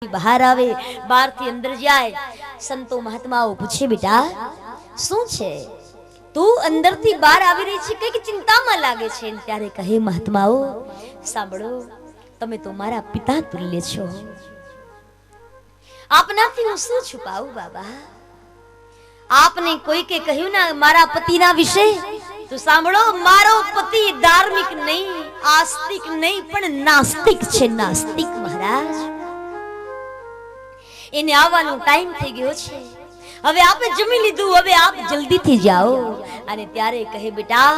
બહાર આવે, બહારથી અંદર જાય. સંતો મહાત્માઓ પૂછે, બેટા શું છે, તું અંદરથી બહાર આવી રહી છે, કઈક ચિંતામાં લાગે છે. ત્યારે કહે, મહાત્માઓ સાંભળો, તમે તો મારા પિતા તુલ્ય છો. આપનાથી હું શું છુપાવું બાબા? આપને કોઈકે કહ્યું ના મારા પતિના વિશે, તો સાંભળો, મારો પતિ ધાર્મિક નહીં, આસ્તિક નહીં, પણ નાસ્તિક છે. નાસ્તિક મહારાજ, એને આવવાનો ટાઈમ થઈ ગયો છે. હવે આપે જમી લીધું, હવે આપ જલ્દીથી જાઓ. અને ત્યારે કહે, બેટા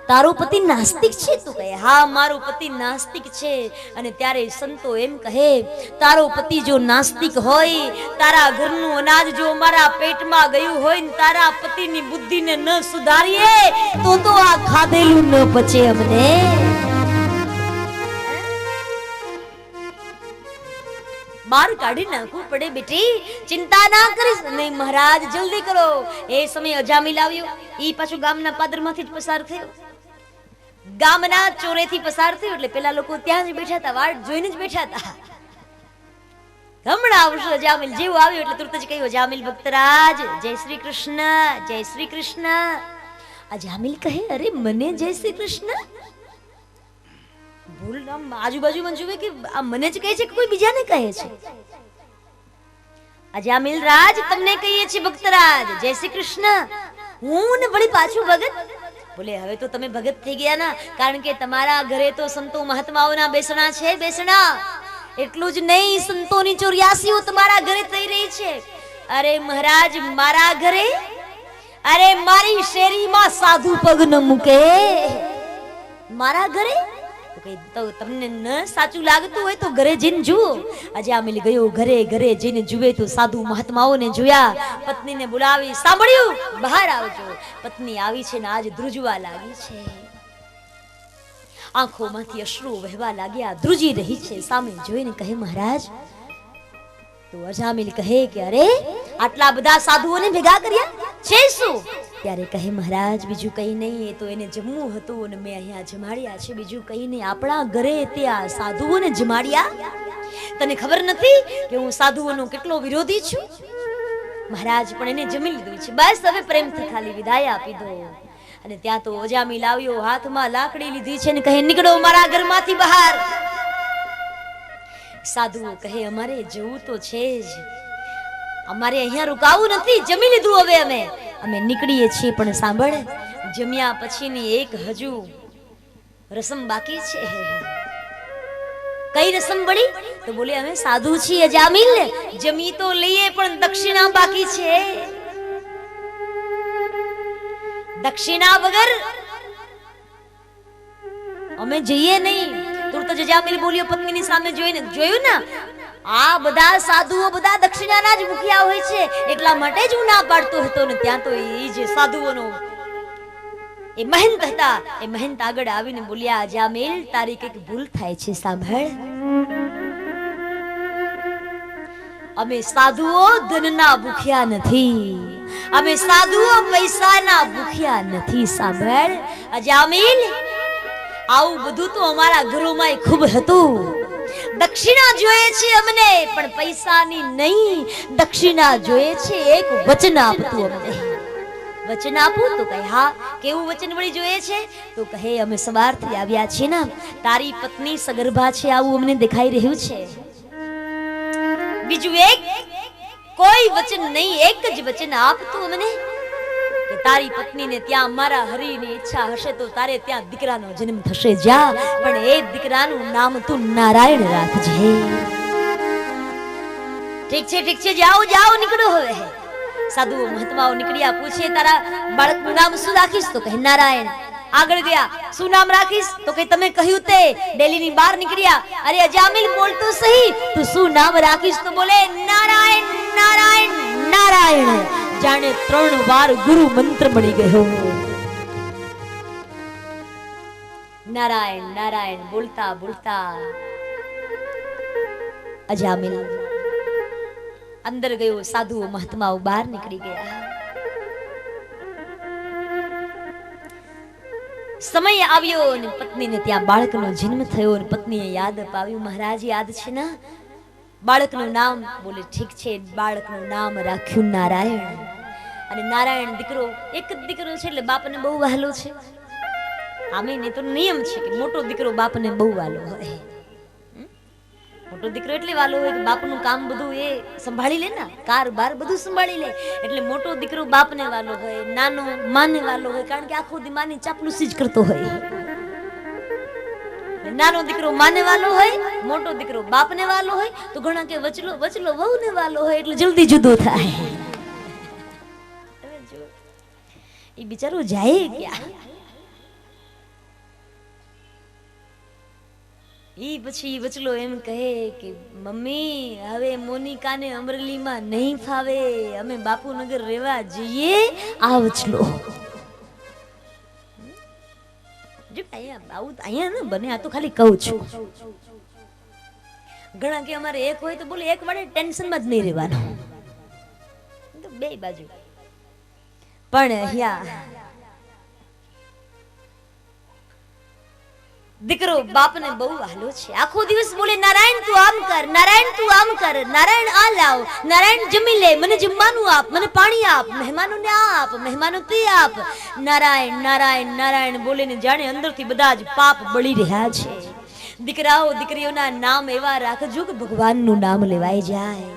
તારો પતિ નાસ્તિક છે? તું કહે, હા મારો પતિ નાસ્તિક છે. અને ત્યારે સંતો એમ કહે, તારો પતિ જો નાસ્તિક હોય, તારા ઘરનું અનાજ જો અમારા પેટમાં ગયું હોય ને તારા પતિની બુદ્ધિને ન સુધારીએ તો આ ખાધેલું ન પચે અમને. બાર કાઢી નાખવું પડે. બેટી ચિંતા ના કરીશ. નહીં મહારાજ, જલ્દી કરો. એ સમય અજામિલ આવ્યો. ઈ પાછું ગામના પાદરમાંથી જ પસાર થયો, ગામના ચોરેથી પસાર થયો. એટલે પેલા લોકો ત્યાં જ બેઠા હતા, વાટ જોઈને જ બેઠા હતા. હમણાં આવશે અજામિલ. જેવું આવ્યું એટલે તુરત જ કહ્યું, અજામિલ ભક્તરાજ, જય શ્રી કૃષ્ણ, જય શ્રી કૃષ્ણ. અજામિલ કહે, અરે મને જય શ્રી કૃષ્ણ? ભૂલ આમ આજુબાજુમાં જુએ કે આ મને જ કહે છે કે કોઈ બીજાને કહે છે? અજામિલ રાજ, તમને કહીએ છીએ ભક્તરાજ, જય શ્રી કૃષ્ણ. હું ને વળી પાછું ભગત? બોલે, હવે તો તમે ભગત થઈ ગયા ના, કારણ કે તમારા ઘરે તો સંતો મહાત્માઓના બેસણા છે. બેસણા એટલું જ નહીં, સંતોની 84 તમારા ઘરે થઈ રહી છે. અરે મહારાજ, મારા ઘરે, અરે મારી શેરીમાં સાધુ પગ ન મૂકે. મારા ઘરે તો તમને ન સાચું લાગતું હોય તો ઘરે જઈને જુઓ. અજામિલ ગયો, ઘરે ઘરે જઈને જુએ તો સાધુ મહાત્માઓને જોયા. પત્નીને બોલાવી, સાંભળ્યું, બહાર આવજો. પત્ની આવી છે ને આજ ધ્રુજવા લાગી છે. આંખોમાંથી અશ્રુ વહેવા લાગ્યા, ધ્રુજી રહી છે. સામે જોઈને કહે, મહારાજ. તો અજામિલ કહે કે અરે આટલા બધા સાધુઓને ભેગા કર્યા છે શું? ત્યારે કહે, મહારાજ બીજું કઈ નહીં, એ તો એને જમવું હતું અને મેં અહીંયા જમાડ્યા છે, બીજું કઈ નહીં. આપણા ઘરે ત્યાં સાધુઓને જમાડ્યા? તને ખબર નથી કે હું સાધુઓનો કેટલો વિરોધી છું? મહારાજ પણ એને જમી લીધું છે, બસ હવે પ્રેમથી ખાલી વિદાય આપી દો. અને ત્યાં તો અજામિલ આવ્યો, હાથમાં લાકડી લીધી છે ને કહે, નીકળો મારા ઘરમાંથી બહાર. સાધુઓ કહે, અમારે જવું તો છે જ, અમારે અહીંયા રોકાવું નથી, જમી લીધું હવે અમે નીકળીએ છીએ. પણ સાંભળ, જમ્યા પછીની એક હજુ રસમ બાકી છે. કઈ રસમ બળી? તો બોલે, અમે સાધુ છીએ અજામિલ, જમી તો લઈએ પણ દક્ષિણા બાકી છે. દક્ષિણા વગર અમે જઈએ નહીં. તુરત જ અજામિલ બોલ્યો પત્નીની સામે જોઈને, જોયું ને આ બધા સાધુઓ બધા દક્ષિણાના જ ભૂખ્યા હોય છે, એટલા માટે જ હું ના પાડતો હતો. ને ત્યાં તો એ જે સાધુઓનો એ મહંત હતા, એ મહંત આગળ આવીને બોલ્યા, અજામિલ તારી કઈક ભૂલ થાય છે, સાંભળ. અમે સાધુઓ ધનના ભૂખ્યા નથી, અમે સાધુઓ પૈસાના ભૂખ્યા નથી. સાંભળ અજામિલ, આવું બધું તો અમારા ઘરોમાં ખૂબ હતું. દક્ષિણા જોઈએ છે અમને, પણ પૈસાની નહીં, દક્ષિણા જોઈએ છે. એક વચન આપતું અમને. વચન આપું? તો કહે, હા. કેવું વચન વળી જોઈએ છે? તો કહે, અમે સવારથી આવ્યા છીએ ને, તારી પત્ની સગર્ભા છે આવું અમને દેખાઈ રહ્યું છે. બીજું એક કોઈ વચન નહીં, એક જ વચન આપતું અમને કે તારી પત્નીને ત્યાં મારા હરિની ઈચ્છા હશે તો તારે ત્યાં દીકરાનો જન્મ થશે. જા, પણ એ દીકરાનું નામ તું નારાયણ રાખજે. ઠીક છે, ઠીક છે, જાઓ જાઓ, નીકળો હવે. સાધુઓ મહાત્માઓ નીકળ્યા. પૂછે, તારા બાળકનું નામ શું રાખીશ? તો કહે, નારાયણ. આગળ ગયા, શું નામ રાખીશ? તો કહે, તમે કહ્યું તે. ડેલીની બહાર નીકળ્યા. અરે અજામિલ બોલ તો સહી, તું શું નામ રાખીશ? તો બોલે, નારાયણ નારાયણ નારાયણ. જાણે 3 વાર ગુરુ મંત્ર મળી ગયો. નારાયણ નારાયણ બોલતા બોલતા અજામિલ અંદર ગયો. સાધુઓ મહાત્માઓ બહાર નીકળી ગયા. સમય આવ્યો અને પત્નીને ત્યાં બાળકનો જન્મ થયો. અને પત્નીએ યાદ અપાવ્યું, મહારાજ યાદ છે ને બાળકનું નામ બોલે ઠીક છે, બાળકનું નામ રાખ્યું નારાયણ. અને નારાયણ દીકરો એક જ દીકરો છે એટલે બાપને બહુ વહાલો છે. આમે ને તો નિયમ છે કે મોટો દીકરો બાપને બહુ વાલો હોય. મોટો દીકરો એટલે વાલો હોય કે બાપનું કામ બધું એ સંભાળી લે ને, કાર બાર બધું સંભાળી લે. એટલે મોટો દીકરો બાપને વાલો હોય, નાનો માને વાલો હોય, કારણ કે આખો દી માની ચાપલુસી જ કરતો હોય. નાનો દીકરો માને વાલો હોય, મોટો દીકરો બાપને વાલો હોય, તો ઘણા કે વચલો વચલો વહુને વાલો હોય એટલે જલ્દી જુદો થાય. એ બિચારો જાય ક્યાં? ઈ પછી વચલો એમ કહે કે મમ્મી હવે મોનિકાને અમરેલીમાં નહીં ફાવે, અમે બાપુનગર રહેવા જઈએ. આ વચલો અહીંયા ના બને, આ તો ખાલી કહું છું. ઘણા કે અમારે એક હોય તો બોલે એક વાળે ટેન્શનમાં જ નહીં રહેવાનું, બે બાજુ. પણ અહીંયા દીકરો બાપને બહુ વહાલો છે. આખો દિવસ બોલે નારાયણ તું આમ કર, નારાયણ તું આમ કર, નારાયણ આ લાવ, નારાયણ જમી લે, મને જમવાનું આપ, મને પાણી આપ, મહેમાનોને આ આપ, મહેમાનો તે આપ. નારાયણ નારાયણ નારાયણ બોલે ને જાણે અંદરથી બધા જ પાપ બળી રહ્યા છે. દીકરાઓ દીકરીઓના નામ એવા રાખજો કે ભગવાનનું નામ લેવાય જાય.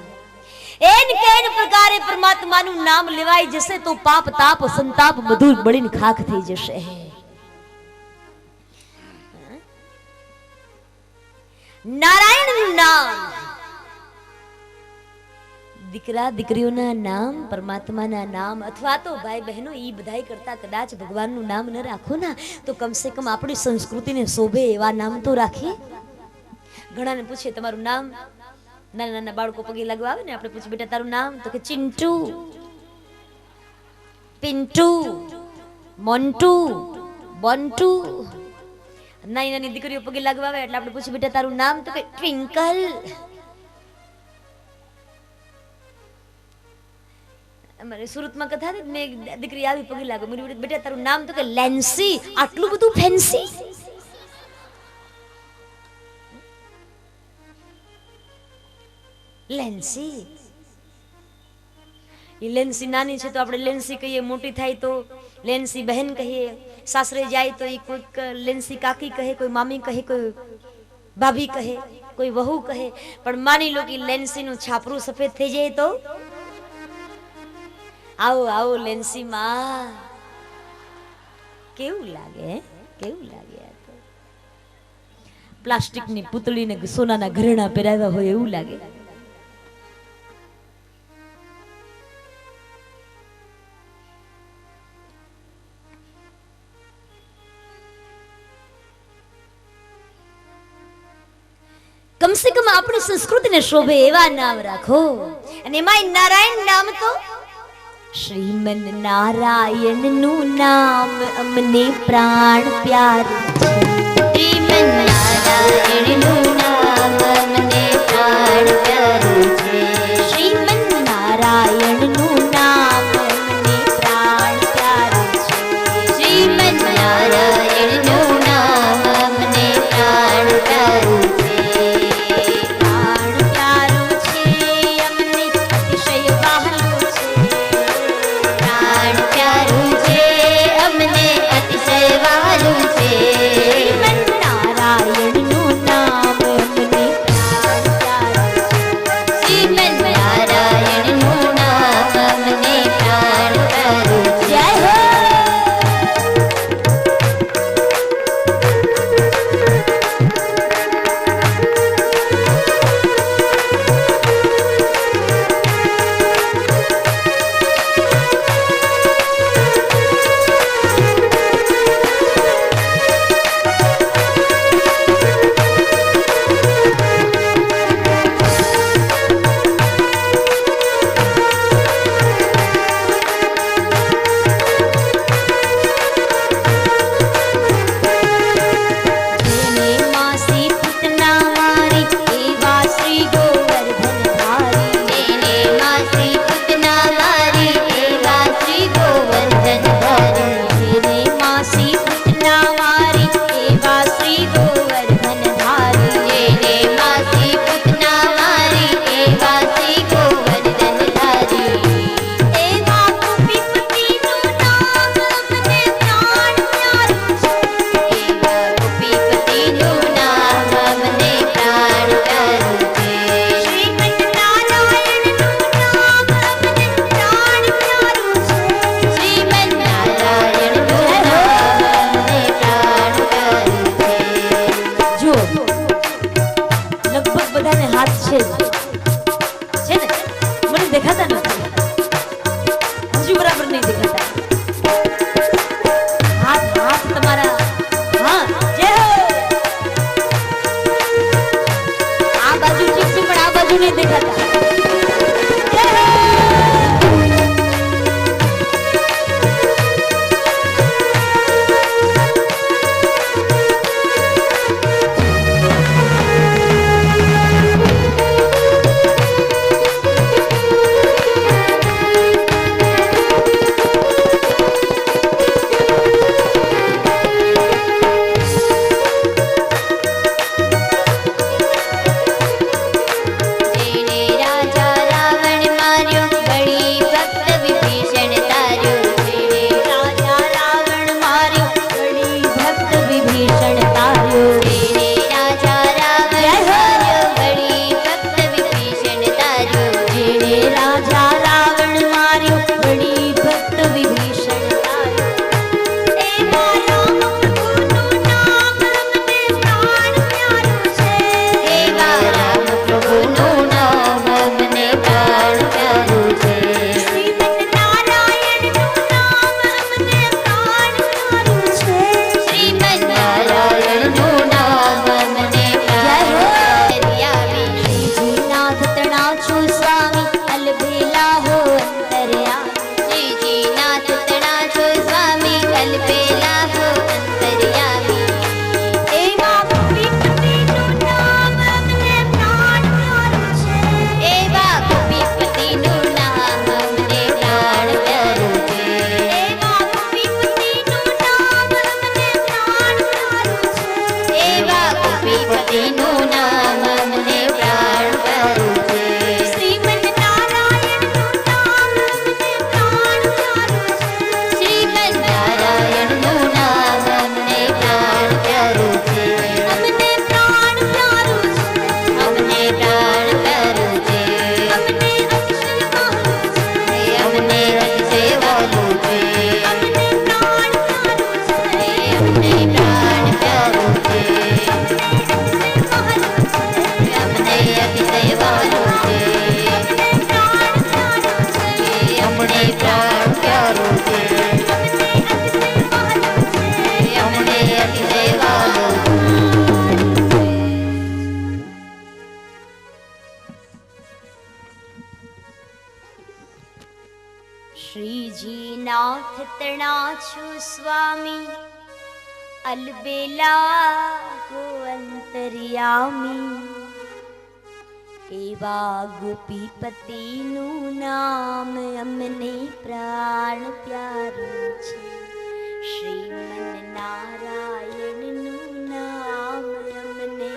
એન કેન પ્રકારે પરમાત્માનું નામ લેવાય જશે તો પાપ તાપ સંતાપ બધું બળીને ખાખ થઈ જશે. નારાયણનું નામ, દીકરા દીકરીઓના નામ, પરમાત્માના નામ, અથવા તો ભાઈ બહેનો ઈ બધાય કરતા કદાચ ભગવાનનું નામ ન રાખો ના તો કમસે કમ આપણી સંસ્કૃતિને શોભે એવા નામ તો રાખીએ. ઘણાને પૂછે તમારું નામ, નાના નાના બાળકો પગે લાગવા આવે ને, આપણે પૂછે બેટા તારું નામ, તો કે ચિંટુ, પિન્ટુ, મોન્ટુ, બોન્ટુ. નાની નાની દીકરીઓ પગે લાગવા આવે એટલે આપણે પૂછે બેટા તારું નામ, તો કે ટ્વિંકલ. અમારે સુરતમાં કથા હતી, મેં દીકરી આવી પગે લાગો, મેં બેટા તારું નામ, તો કે લેન્સી. આટલું બધું ફેન્સી? લેન્સી. એ લેન્સી નાની છે તો આપણે લેન્સી કહીએ, મોટી થાય તો લેન્સી બહેન કહીએ, સાસરે જાય તો એ કોઈક લેન્સી કાકી કહે, કોઈ મામી કહે, કોઈ ભાભી કહે, કોઈ વહુ કહે. પણ માની લો કે લેન્સી નું છાપરું સફેદ થઈ જાય તો આવો આવો લેન્સી માં, કેવું લાગે? કેવું લાગે? પ્લાસ્ટિકની પૂતળીને સોનાના ઘરેણા પહેરાવ્યા હોય એવું લાગે. કમસે કમ આપણી સંસ્કૃતિને શોભે એવા નામ રાખો. અને એમાં નારાયણ નામ તો શ્રીમન નારાયણ નું નામ અમને પ્રાણ પ્યારું છે. શ્રીમન નારાયણ નું નામ અમને પ્રાણ પ્યારું છે. શ્રીમન નારાયણ નું નામ અમને પ્રાણ પ્યારું છે. શ્રીમન નારાયણ નું નામ અમને પ્રાણ પ્યારું છે. શ્રીજી નાથ તણા છો સ્વામી અલબેલા કો અંતર્યામી એવા ગોપીપતિનું નામ અમને પ્રાણ પ્યારું છે શ્રીમન નારાયણનું નામ અમને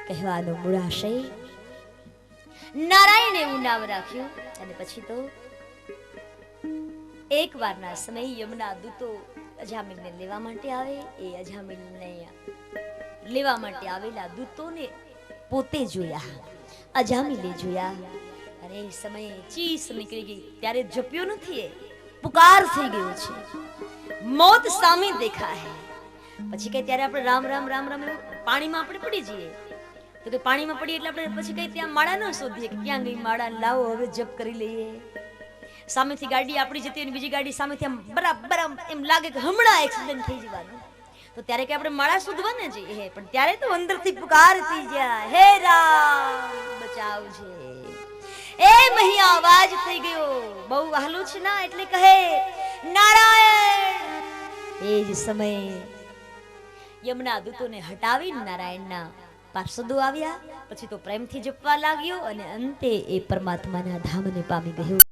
કહેવાનો મૂળાશય નારાયણ એવું નામ રાખ્યું અને પછી તો એક વારના સમય યમુના દૂતો અજામિલને લેવા માટે આવે એ અજામિલને લેવા માટે આવેલા દૂતોને પોતે જોયા અજામિલે જોયા અને એ સમયે ચીસ નીકળી ગઈ ત્યારે જપ્યો નથી પુકાર થઈ ગયો છે મોત સામે દેખાય પછી કઈ ત્યારે આપણે રામ રામ રામ રામ પાણીમાં આપણે પડી જઈએ તો કે પાણીમાં પડી એટલે આપણે પછી કઈ ત્યાં માળા ન શોધીએ કે ક્યાં ગઈ માળા લાવો હવે જપ કરી લઈએ સામેથી ગાડી આપણી જતી અને બીજી ગાડી સામેથી આમ બરાબર એમ લાગે કે હમણાં એક્સિડન્ટ થઈ જવાનું તો ત્યારે કે આપણે માળા શોધવાને જઈએ પણ ત્યારે તો અંદરથી પુકાર થઈ જાય હે રામ બચાવજે એ મહિયા અવાજ થઈ ગયો બહુ વહાલું છે ના એટલે કહે નારાયણ એ જ સમયે યમુના દૂતોને હટાવી નારાયણના પાર્ષદો આવ્યા પછી તો પ્રેમથી જપવા લાગ્યો અને અંતે એ પરમાત્માના ધામને પામી ગયો